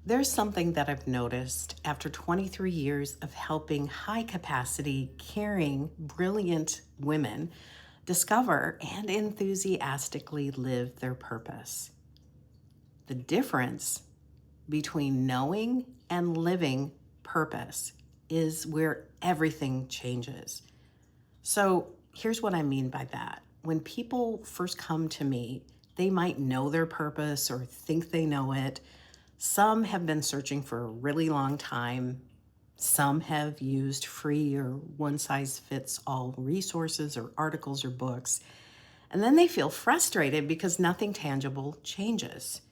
There's something that I've noticed after 23 years of helping high capacity, caring, brilliant women discover and enthusiastically live their purpose. The difference between knowing and living purpose is where everything changes. So here's what I mean by that. When people first come to me, they might know their purpose or think they know it. Some have been searching for a really long time. Some have used free or one-size-fits-all resources or articles or books. And then they feel frustrated because nothing tangible changes.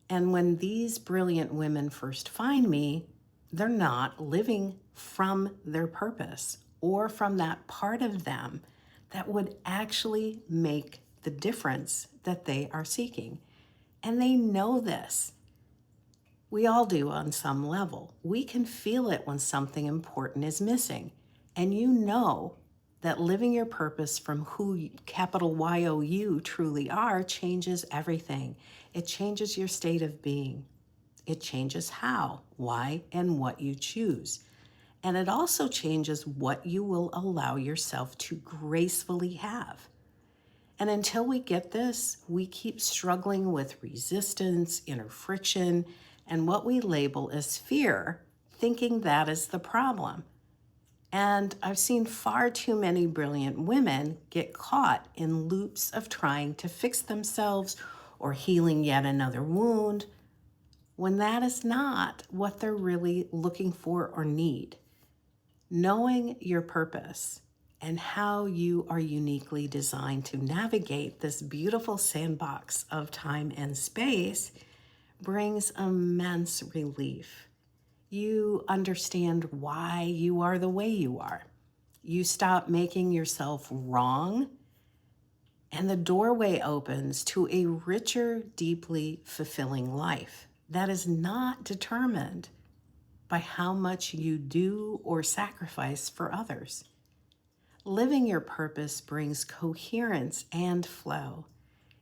And when these brilliant women first find me, they're not living from their purpose or from that part of them that would actually make the difference that they are seeking. And they know this. We all do on some level. We can feel it when something important is missing. And you know that living your purpose from who capital Y-O-U truly are changes everything. It changes your state of being. It changes how, why, and what you choose. And it also changes what you will allow yourself to gracefully have. And until we get this, we keep struggling with resistance, inner friction, and what we label as fear, thinking that is the problem. And I've seen far too many brilliant women get caught in loops of trying to fix themselves or healing yet another wound, when that is not what they're really looking for or need. Knowing your purpose and how you are uniquely designed to navigate this beautiful sandbox of time and space brings immense relief. You understand why you are the way you are. You stop making yourself wrong, and the doorway opens to a richer, deeply fulfilling life that is not determined by how much you do or sacrifice for others. Living your purpose brings coherence and flow.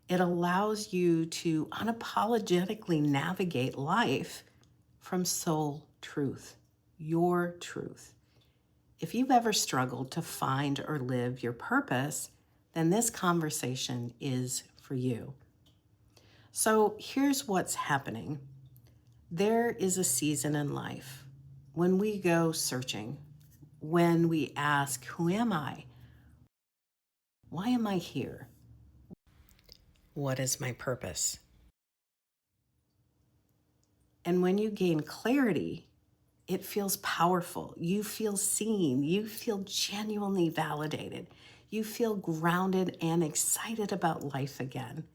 It allows you to unapologetically navigate life from soul truth, your truth. If you've ever struggled to find or live your purpose, then this conversation is for you. So here's what's happening. There is a season in life when we go searching, when we ask, who am I? Why am I here? What is my purpose? And when you gain clarity, it feels powerful. You feel seen. You feel genuinely validated. You feel grounded and excited about life again.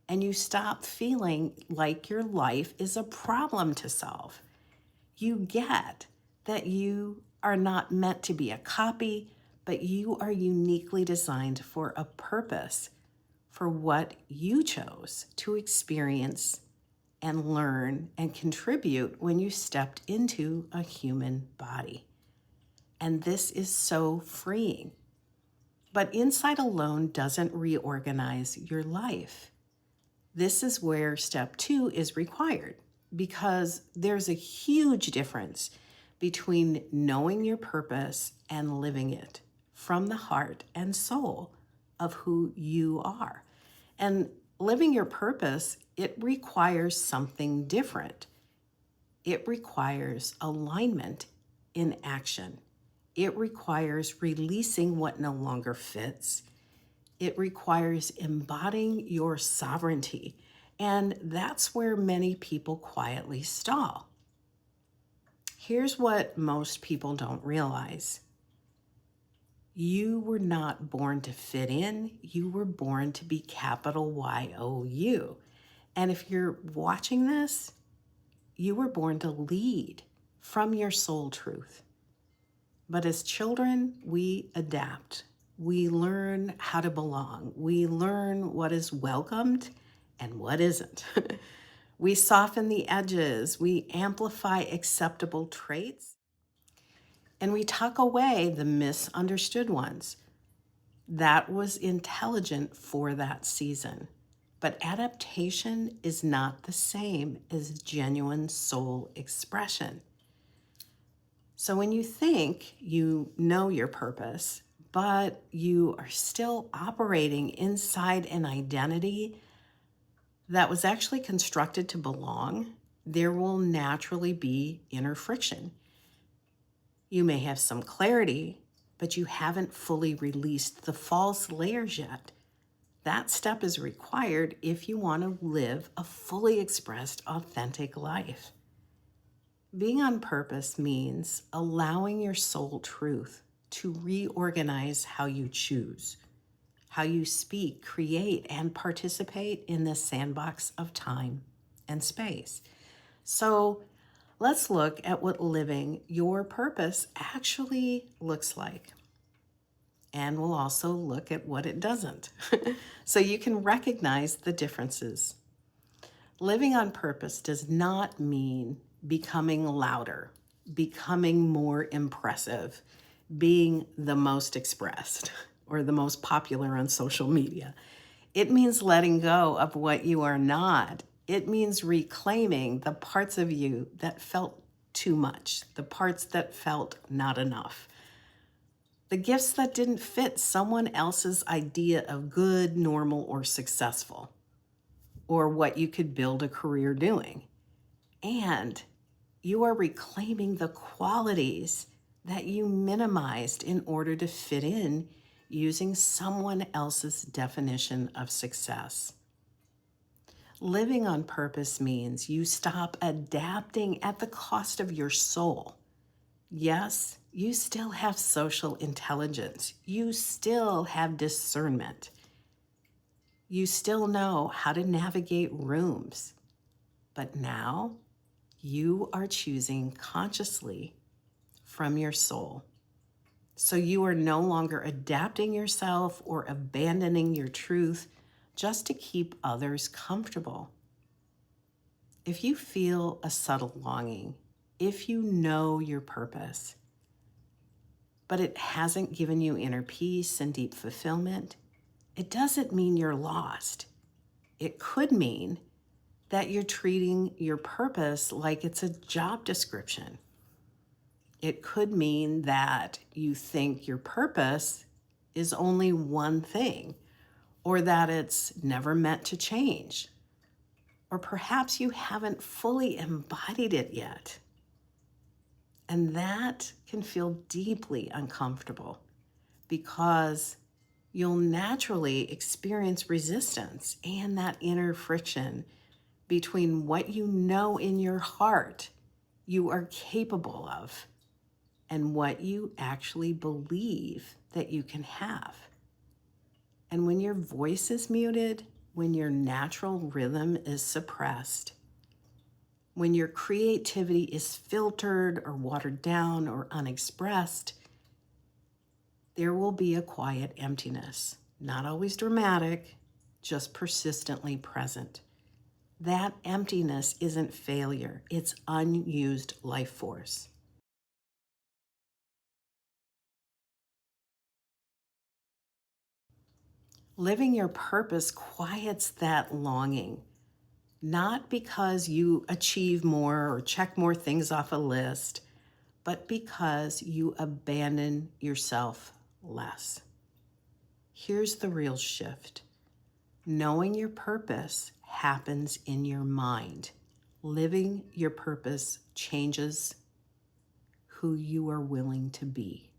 And you stop feeling like your life is a problem to solve. You get that you are not meant to be a copy, but you are uniquely designed for a purpose, for what you chose to experience and learn and contribute when you stepped into a human body. And this is so freeing. But insight alone doesn't reorganize your life. This is where step 2 is required, because there's a huge difference between knowing your purpose and living it from the heart and soul of who you are. And living your purpose, it requires something different. It requires alignment in action. It requires releasing what no longer fits. It requires embodying your sovereignty. And that's where many people quietly stall. Here's what most people don't realize. You were not born to fit in. You were born to be capital Y-O-U. And if you're watching this, you were born to lead from your soul truth. But as children, we adapt. We learn how to belong. We learn what is welcomed and what isn't. We soften the edges. We amplify acceptable traits. And we tuck away the misunderstood ones. That was intelligent for that season. But adaptation is not the same as genuine soul expression. So when you think you know your purpose, but you are still operating inside an identity that was actually constructed to belong, there will naturally be inner friction. You may have some clarity, but you haven't fully released the false layers yet. That step is required if you want to live a fully expressed, authentic life. Being on purpose means allowing your soul truth to reorganize how you choose, how you speak, create, and participate in this sandbox of time and space. So let's look at what living your purpose actually looks like. And we'll also look at what it doesn't, so you can recognize the differences. Living on purpose does not mean becoming louder, becoming more impressive, being the most expressed, or the most popular on social media. It means letting go of what you are not. It means reclaiming the parts of you that felt too much, the parts that felt not enough, the gifts that didn't fit someone else's idea of good, normal, or successful, or what you could build a career doing. And you are reclaiming the qualities that you minimized in order to fit in using someone else's definition of success. Living on purpose means you stop adapting at the cost of your soul. Yes, you still have social intelligence. You still have discernment. You still know how to navigate rooms. But now you are choosing consciously from your soul. So you are no longer adapting yourself or abandoning your truth just to keep others comfortable. If you feel a subtle longing, if you know your purpose, but it hasn't given you inner peace and deep fulfillment, it doesn't mean you're lost. It could mean that you're treating your purpose like it's a job description. It could mean that you think your purpose is only one thing, or that it's never meant to change, or perhaps you haven't fully embodied it yet. And that can feel deeply uncomfortable because you'll naturally experience resistance and that inner friction between what you know in your heart you are capable of and what you actually believe that you can have. And when your voice is muted, when your natural rhythm is suppressed, when your creativity is filtered or watered down or unexpressed, there will be a quiet emptiness, not always dramatic, just persistently present. That emptiness isn't failure, it's unused life force. Living your purpose quiets that longing, not because you achieve more or check more things off a list, but because you abandon yourself less. Here's the real shift. Knowing your purpose happens in your mind. Living your purpose changes who you are willing to be.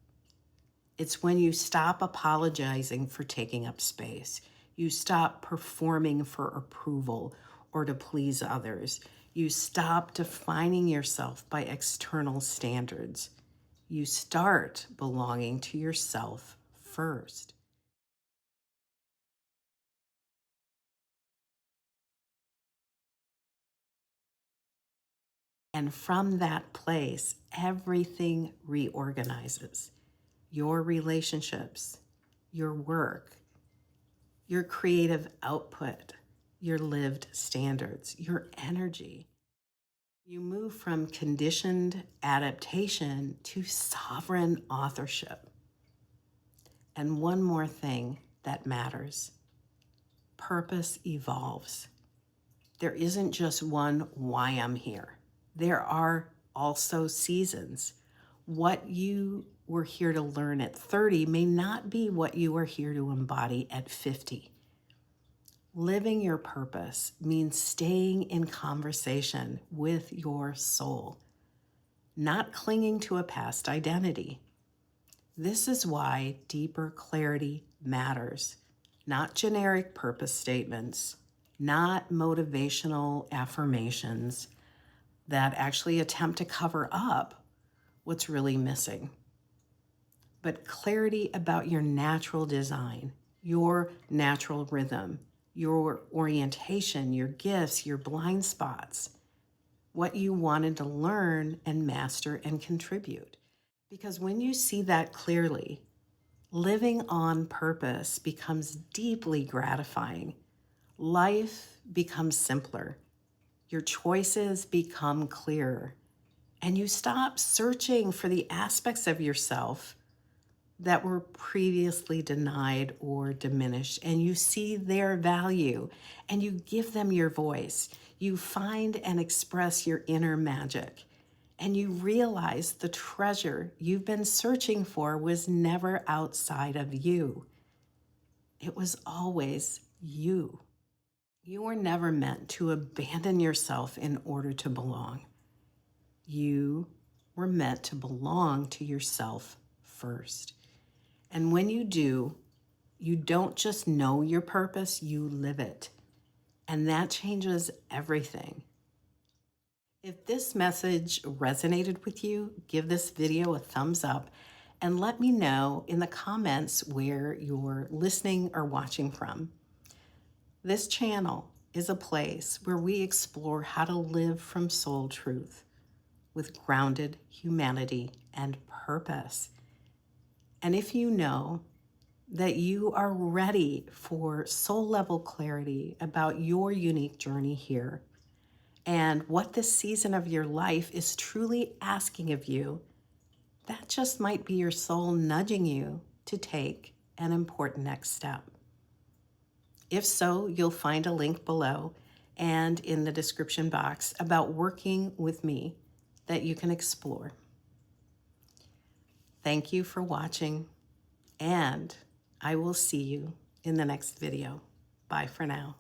It's when you stop apologizing for taking up space. You stop performing for approval or to please others. You stop defining yourself by external standards. You start belonging to yourself first. And from that place, everything reorganizes. Your relationships, your work, your creative output, your lived standards, your energy. You move from conditioned adaptation to sovereign authorship. And one more thing that matters. purpose evolves. There isn't just one why I'm here. There are also seasons. What you were here to learn at 30 may not be what you are here to embody at 50. Living your purpose means staying in conversation with your soul, not clinging to a past identity. This is why deeper clarity matters, not generic purpose statements, not motivational affirmations that actually attempt to cover up what's really missing, but clarity about your natural design, your natural rhythm, your orientation, your gifts, your blind spots, what you wanted to learn and master and contribute. Because when you see that clearly, living on purpose becomes deeply gratifying. Life becomes simpler. Your choices become clearer. And you stop searching for the aspects of yourself that were previously denied or diminished, and you see their value and you give them your voice. You find and express your inner magic, and you realize the treasure you've been searching for was never outside of you. It was always you. You were never meant to abandon yourself in order to belong. You were meant to belong to yourself first. And when you do, you don't just know your purpose, you live it. And that changes everything. If this message resonated with you, give this video a thumbs up and let me know in the comments where you're listening or watching from. This channel is a place where we explore how to live from soul truth with grounded humanity and purpose. And if you know that you are ready for soul level clarity about your unique journey here and what this season of your life is truly asking of you, that just might be your soul nudging you to take an important next step. If so, you'll find a link below and in the description box about working with me that you can explore. Thank you for watching, and I will see you in the next video. Bye for now.